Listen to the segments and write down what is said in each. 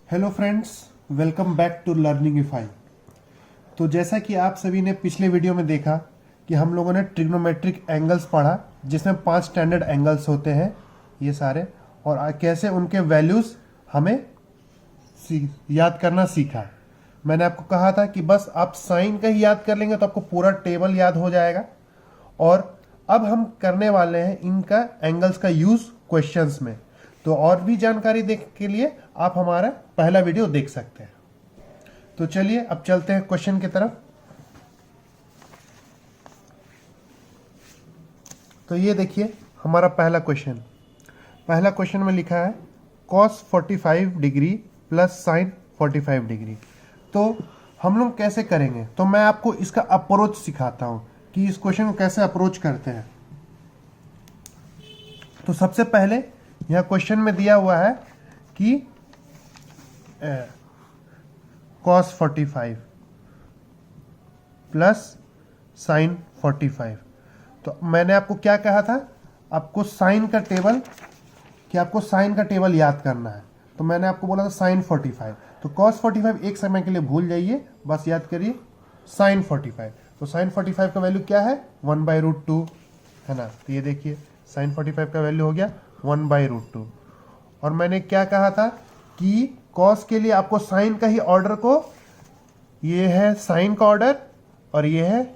Hello friends, welcome back to Learningify. तो जैसा कि आप सभी ने पिछले वीडियो में देखा कि हम लोगों ने ट्रिग्नोमेट्रिक एंगल्स पढ़ा, जिसमें 5 स्टैंडर्ड एंगल्स होते हैं ये सारे, और कैसे उनके वैल्यूज़ हमें याद करना सीखा। मैंने आपको कहा था कि बस आप साइन का ही याद कर लेंगे तो आपको पूरा टेबल याद हो जाएगा। और अब हम करने वाले हैं इनका एंगल्स का यूज़ क्वेश्चंस में। तो और भी जानकारी देख के लिए आप हमारा पहला वीडियो देख सकते हैं। तो चलिए अब चलते हैं क्वेश्चन की तरफ। तो ये देखिए हमारा पहला क्वेश्चन में लिखा है cos 45 degree plus sign 45 degree. तो हम लोग कैसे करेंगे, तो मैं आपको इसका अप्रोच सिखाता हूं कि इस क्वेश्चन को कैसे अप्रोच करते हैं। तो सबसे पहले यह क्वेश्चन में दिया हुआ है कि cos 45 प्लस साइन 45। तो मैंने आपको क्या कहा था, आपको साइन का टेबल याद करना है। तो मैंने आपको बोला था साइन 45। तो cos 45 एक समय के लिए भूल जाइए, बस याद करिए साइन 45। तो साइन 45 का वैल्यू क्या है, 1/√2 है ना। तो ये देखिए साइन 45 का वैल्यू हो गया 1/√2। और मैंने क्या कहा था कि cos के लिए आपको साइन का ही ऑर्डर को, ये है साइन का ऑर्डर और ये है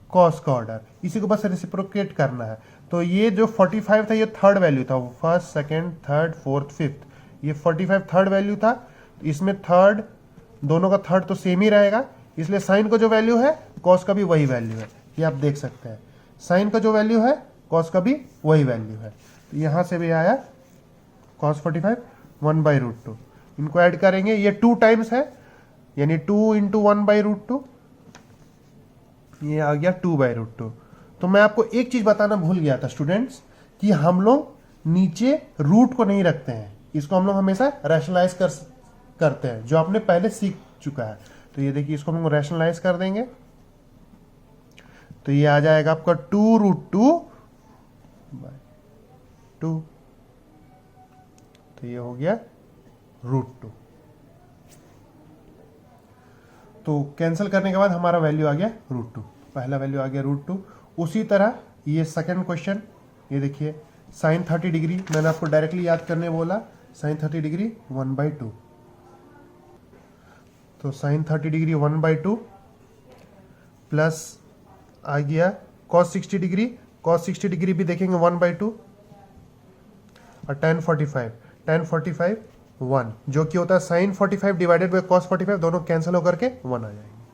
cos का ऑर्डर, इसी को बस रेसिप्रोकेट करना है। तो ये जो 45 था ये थर्ड वैल्यू था, first second third fourth fifth, ये 45 थर्ड वैल्यू था। तो इसमें थर्ड, दोनों का थर्ड तो सेम ही रहेगा, इसलिए साइन का जो वैल्यू है cos का भी वही वैल्यू है। ये आप देख सकते हैं, साइन का जो वैल्यू है cos का भी वही वैल्यू है। तो यहां से भी आया cos 45 1/√2। इनको ऐड करेंगे, ये 2 टाइम्स है यानी 2 इंटू 1/√2, ये आ गया 2/√2। तो मैं आपको एक चीज बताना भूल गया था स्टूडेंट्स, कि हम लोग नीचे रूट को नहीं रखते हैं, इसको हम लोग हमेशा रैशनलाइज करते हैं, जो आपने पहले सीख चुका है। तो ये देखिए इसको हम लोग रैशनलाइज कर देंगे, तो ये आ जाएगा आपका 2√2/2। तो ये हो गया √2। तो कैंसिल करने के बाद हमारा वैल्यू आ गया √2, पहला वैल्यू आ गया √2। उसी तरह ये सेकंड क्वेश्चन, ये देखिए साइन 30 डिग्री, मैंने आपको डायरेक्टली याद करने बोला, साइन 30 डिग्री 1/2। तो साइन 30 डिग्री 1/2 प्लस आ गया cos 60 डिग्री, cos 60 डिग्री भी देखेंगे 1/2, और tan 45 1, जो कि होता है साइन 45 डिवाइडेड बाई cos 45, दोनों कैंसिल होकर के 1 आ जाएंगे।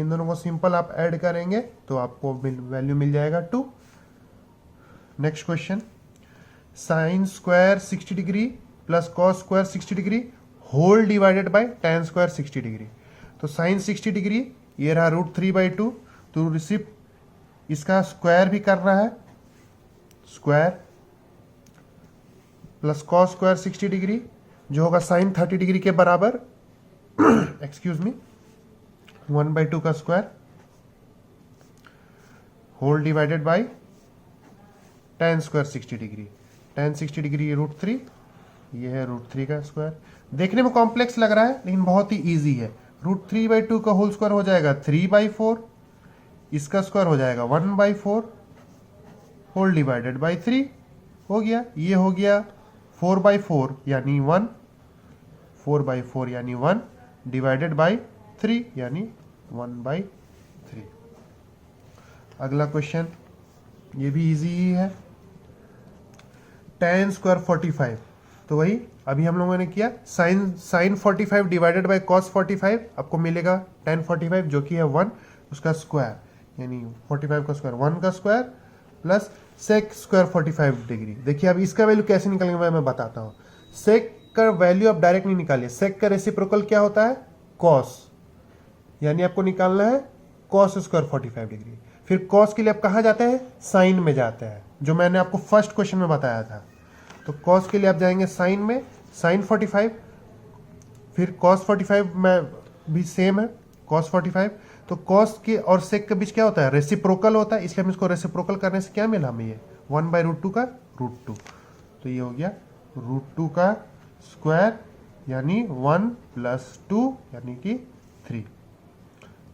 इन दोनों को सिंपल आप ऐड करेंगे तो आपको वैल्यू मिल जाएगा 2। Next question, sine square 60 degree plus cos square 60 degree whole divided by tan square 60 degree. तो साइन 60 डिग्री ये रहा √3/2, तो रिसिप्ट इसका स्क्वायर भी करना है, square plus cos square 60 degree जो होगा साइन 30 डिग्री के बराबर एक्सक्यूज मी 1/2 का square whole divided by tan square 60 degree. tan 60 degree √3, ये है √3 का स्क्वायर। देखने में कॉम्प्लेक्स लग रहा है लेकिन बहुत ही इजी है। √3/2 का होल स्क्वायर हो जाएगा 3/4, इसका स्क्वायर हो जाएगा 1/4 होल डिवाइडेड बाई 3 हो गया। ये हो गया 4/4 यानी 1, 4/4 यानी 1 डिवाइडेड बाई 3 यानी 1/3। अगला क्वेश्चन ये भी इजी ही है, tan स्क्वायर 45। तो वही अभी हम लोगों ने किया, साइन 45 डिवाइडेड बाई cos 45, आपको मिलेगा tan 45 जो कि है 1, उसका स्क्वायर यानी 45 का स्क्वायर 1 का square plus sec square 45 degree. देखिए अब इसका वैल्यू कैसे निकालेंगे मैं बताता हूँ। सेक का वैल्यू आप डायरेक्ट नहीं निकालिए, सेक का रेसिप्रोकल क्या होता है cos, यानी आपको निकालना है cos स्क्वायर 45 डिग्री। फिर cos के लिए आप कहाँ जाते हैं, साइन में जाते हैं, जो मैंने आपको फर्स्ट क्वेश्चन में बताया था। तो cos के लिए आप जाएंगे साइन में, साइन 45, फिर cos 45 में भी सेम है cos 45। तो cos के और sec के बीच क्या होता है, रेसिप्रोकल होता है, इसलिए हम इसको रेसिप्रोकल करने से क्या मिला हमें, ये 1/√2 का √2। तो ये हो गया √2 का स्क्वायर यानी 1 + 2 यानी कि 3।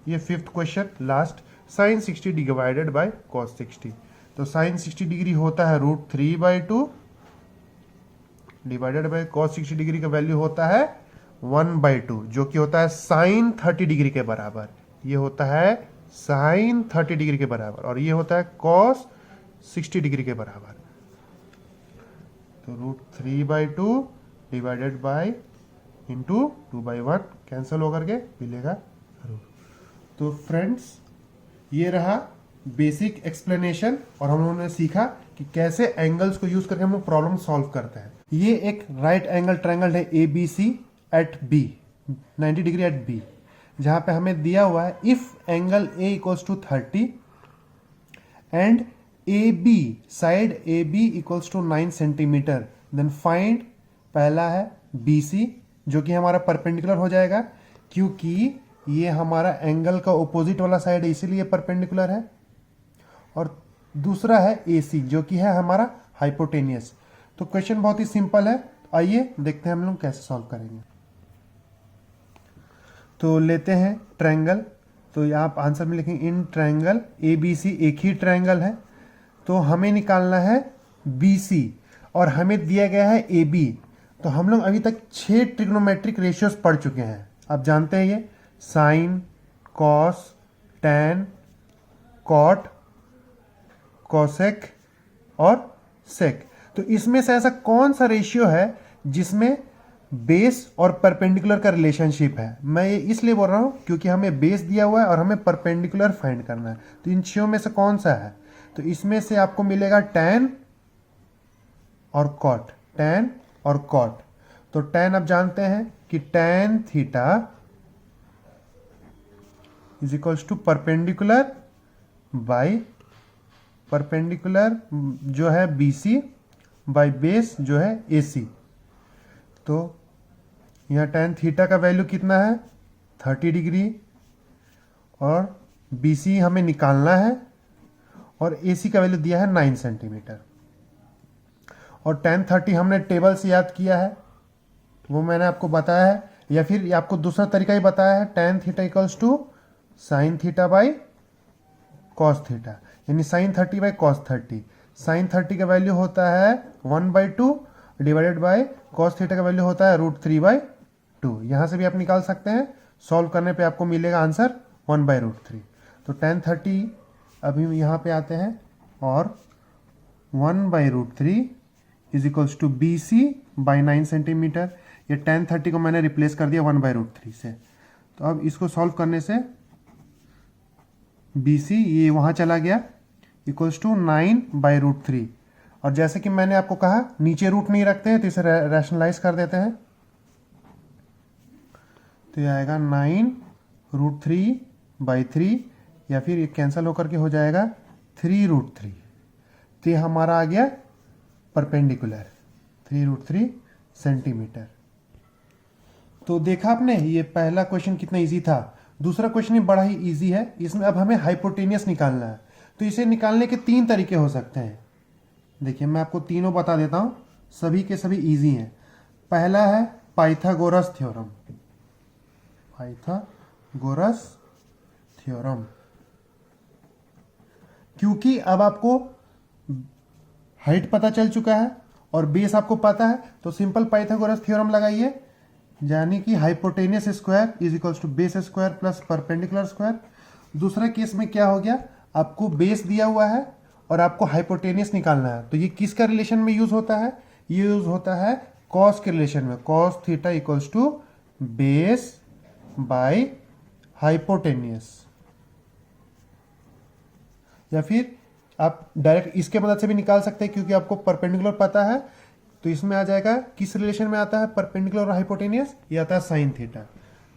ये 5th question last, sine 60 divided by cos 60। तो साइन 60 डिग्री होता है √3/2 डिवाइडेड बाय कॉस 60 डिग्री का वैल्यू होता है 1/2, जो कि होता है साइन 30 डिग्री के बराबर। ये होता है साइन 30 डिग्री के बराबर और ये होता है कॉस 60 डिग्री के बराबर। तो √3/2 डिवाइडेड बाय इंटू 2/1 कैंसिल होकर के मिलेगा √। तो फ्रेंड्स, ये रहा बेसिक एक्सप्लेनेशन और हम लोगों ने सीखा कि कैसे एंगल्स को यूज करके हम लोग प्रॉब्लम सॉल्व करते हैं। ये एक राइट एंगल ट्रायंगल है ABC at B, 90 degree at B, जहां पे हमें दिया हुआ है if angle A = 30 and AB side AB = 9 centimetre, then find, पहला है BC जो कि हमारा परपेंडिकुलर हो जाएगा क्योंकि ये हमारा एंगल का ऑपोजिट वाला साइड है, इसीलिए परपेंडिकुलर है। और दूसरा है AC जो कि है हमारा हाइपोटेनियस। तो क्वेश्चन बहुत ही सिंपल है, आइए देखते हैं हम लोग कैसे सॉल्व करेंगे। तो लेते हैं ट्रायंगल, तो यहाँ आप आंसर में लिखेंगे इन ट्रायंगल ABC, एक ही ट्रायंगल है। तो हमें निकालना है BC और हमें दिया गया है AB। तो हम लोग अभी तक 6 ट्रिग्नोमेट्रिक रेशियोज पढ़ चुके हैं। आप जानते हैं ये sine, cos, tan, cot, cosec और सेक। तो इसमें से ऐसा कौन सा रेशियो है जिसमें बेस और परपेंडिकुलर का रिलेशनशिप है? मैं ये इसलिए बोल रहा हूं क्योंकि हमें बेस दिया हुआ है और हमें परपेंडिकुलर फाइंड करना है। तो इन छह में से कौन सा है? तो इसमें से आपको मिलेगा टैन और कॉट, टैन और कॉट। तो टैन आप जानते हैं कि tan theta = perpendicular by perpendicular जो है BC बाई बेस जो है AC। तो यहाँ टैन थीटा का वैल्यू कितना है 30 डिग्री और BC हमें निकालना है और AC का वैल्यू दिया है 9 सेंटीमीटर। और टैन 30 हमने टेबल से याद किया है, वो मैंने आपको बताया है, या फिर आपको दूसरा तरीका ही बताया है, tan theta = sine theta by cos theta, यानी साइन 30 बाई कॉस 30। साइन 30 का वैल्यू होता है 1/2 डिवाइडेड बाय कॉस थीटा का वैल्यू होता है √3/2। यहां से भी आप निकाल सकते हैं, सॉल्व करने पे आपको मिलेगा आंसर 1/√3। तो टैन 30 अभी यहाँ पे आते हैं और 1/√3 = BC बाई 9 सेंटीमीटर। ये टैन 30 को मैंने रिप्लेस कर दिया 1/√3 से। तो अब इसको सॉल्व करने से BC ये वहाँ चला गया = 9/√3। और जैसे कि मैंने आपको कहा नीचे रूट नहीं रखते हैं तो इसे रैशनलाइज कर देते हैं। तो ये आएगा 9√3/3 या फिर ये कैंसिल होकर के हो जाएगा 3√3। तो ये हमारा आ गया परपेंडिकुलर 3√3 सेंटीमीटर। तो देखा आपने ये पहला क्वेश्चन कितना इजी था। दूसरा क्वेश्चन भी बड़ा ही इजी है, इसमें अब हमें हाइपोटेनियस निकालना है। तो इसे निकालने के 3 तरीके हो सकते हैं। देखिए मैं आपको तीनों बता देता हूं, सभी के सभी इजी हैं। पहला है पाइथागोरस थ्योरम, पाइथागोरस थ्योरम। क्योंकि अब आपको हाइट पता चल चुका है और बेस आपको पता है, तो सिंपल पाइथागोरस थ्योरम लगाइए, यानी कि hypotenuse square = base square plus perpendicular square. दूसरा केस में क्या हो गया, आपको बेस दिया हुआ है और आपको हाइपोटेनियस निकालना है। तो ये किसका रिलेशन में यूज होता है? ये यूज होता है कॉस के रिलेशन में, cos theta = base by hypotenuse. या फिर आप डायरेक्ट इसके मदद से भी निकाल सकते हैं क्योंकि आपको परपेंडिकुलर पता है। तो इसमें आ जाएगा, किस रिलेशन में आता है परपेंडिकुलर और हाइपोटेनियस? ये आता है sine theta.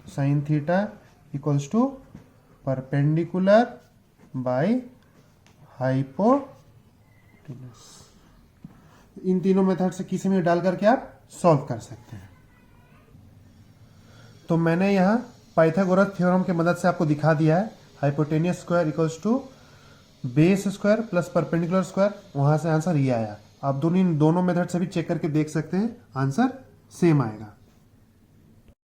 Sine theta = perpendicular by hypotenuse. इन तीनों मेथड से किसी में डाल करके आप सॉल्व कर सकते हैं। तो मैंने यहाँ पाइथागोरस थ्योरम की मदद से आपको दिखा दिया है hypotenuse square = base square plus perpendicular square. वहां से आंसर ये आया। आप दोनों मेथड से भी चेक करके देख सकते हैं, आंसर सेम आएगा।